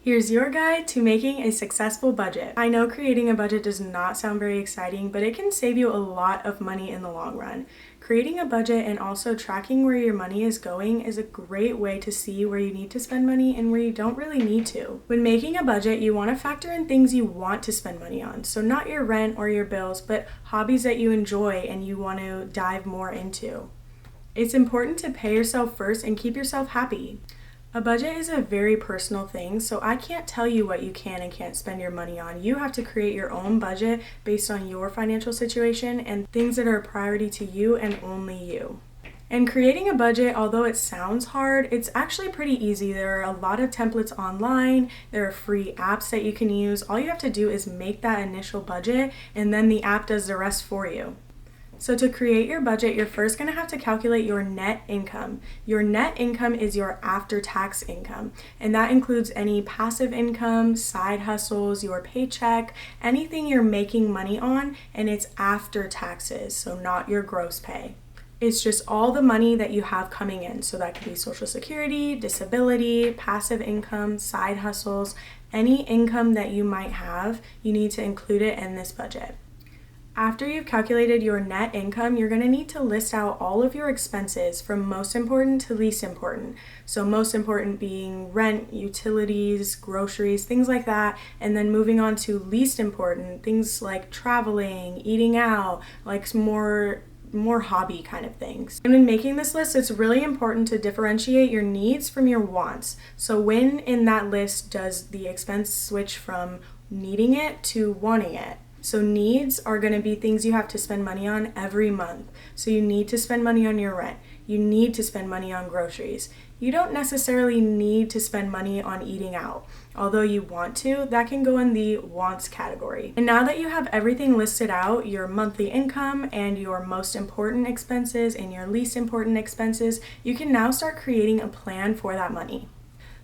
Here's your guide to making a successful budget. I know creating a budget does not sound very exciting, but it can save you a lot of money in the long run. Creating a budget and also tracking where your money is going is a great way to see where you need to spend money and where you don't really need to. When making a budget, you want to factor in things you want to spend money on. So not your rent or your bills, but hobbies that you enjoy and you want to dive more into. It's important to pay yourself first and keep yourself happy. A budget is a very personal thing, so I can't tell you what you can and can't spend your money on. You have to create your own budget based on your financial situation and things that are a priority to you and only you. And creating a budget, although it sounds hard, it's actually pretty easy. There are a lot of templates online, there are free apps that you can use. All you have to do is make that initial budget and then the app does the rest for you. So to create your budget, you're first going to have to calculate your net income. Your net income is your after-tax income, and that includes any passive income, side hustles, your paycheck, anything you're making money on, and it's after taxes, so not your gross pay. It's just all the money that you have coming in. So that could be Social Security, disability, passive income, side hustles, any income that you might have, you need to include it in this budget. After you've calculated your net income, you're going to need to list out all of your expenses from most important to least important. So most important being rent, utilities, groceries, things like that. And then moving on to least important, things like traveling, eating out, like more hobby kind of things. And in making this list, it's really important to differentiate your needs from your wants. So when in that list does the expense switch from needing it to wanting it? So needs are going to be things you have to spend money on every month. So you need to spend money on your rent. You need to spend money on groceries. You don't necessarily need to spend money on eating out. Although you want to, that can go in the wants category. And now that you have everything listed out, your monthly income and your most important expenses and your least important expenses, you can now start creating a plan for that money.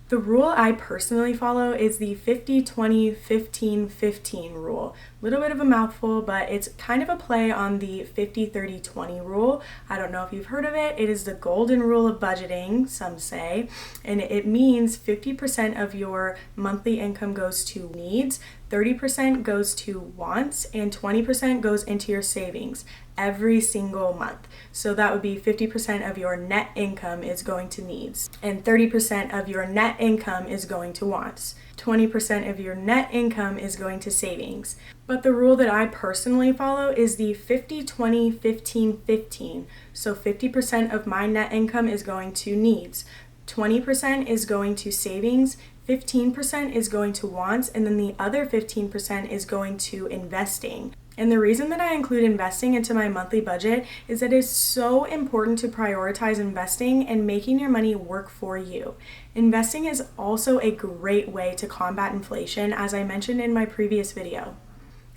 The rule I personally follow is the 50-20-15-15 rule. A little bit of a mouthful, but it's kind of a play on the 50-30-20 rule. I don't know if you've heard of it. It is the golden rule of budgeting, some say, and it means 50% of your monthly income goes to needs, 30% goes to wants, and 20% goes into your savings every single month. So that would be 50% of your net income is going to needs, and 30% of your net income is going to wants. 20% of your net income is going to savings. But the rule that I personally follow is the 50-20-15-15. So 50% of my net income is going to needs, 20% is going to savings, 15% is going to wants, and then the other 15% is going to investing. And the reason that I include investing into my monthly budget is that it's so important to prioritize investing and making your money work for you. Investing is also a great way to combat inflation, as I mentioned in my previous video.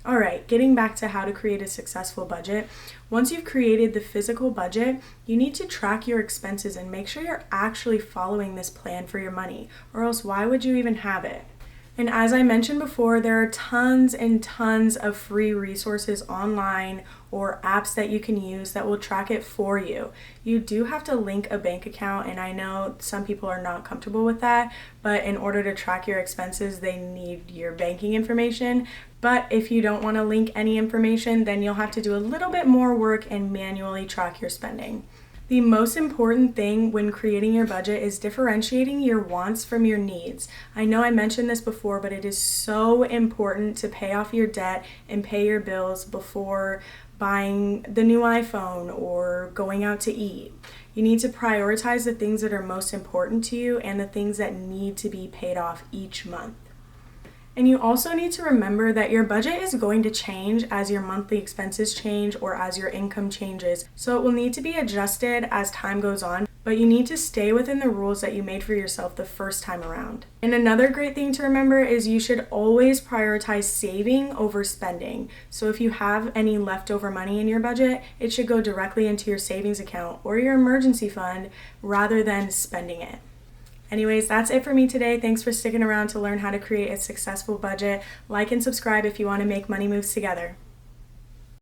All right, getting back to how to create a successful budget. Once you've created the physical budget, you need to track your expenses and make sure you're actually following this plan for your money, or else why would you even have it? And as I mentioned before, there are tons and tons of free resources online or apps that you can use that will track it for you. You do have to link a bank account, and I know some people are not comfortable with that, but in order to track your expenses, they need your banking information. But if you don't want to link any information, then you'll have to do a little bit more work and manually track your spending. The most important thing when creating your budget is differentiating your wants from your needs. I know I mentioned this before, but it is so important to pay off your debt and pay your bills before buying the new iPhone or going out to eat. You need to prioritize the things that are most important to you and the things that need to be paid off each month. And you also need to remember that your budget is going to change as your monthly expenses change or as your income changes. So it will need to be adjusted as time goes on, but you need to stay within the rules that you made for yourself the first time around. And another great thing to remember is you should always prioritize saving over spending. So if you have any leftover money in your budget, it should go directly into your savings account or your emergency fund rather than spending it. Anyways, that's it for me today. Thanks for sticking around to learn how to create a successful budget. Like and subscribe if you want to make money moves together.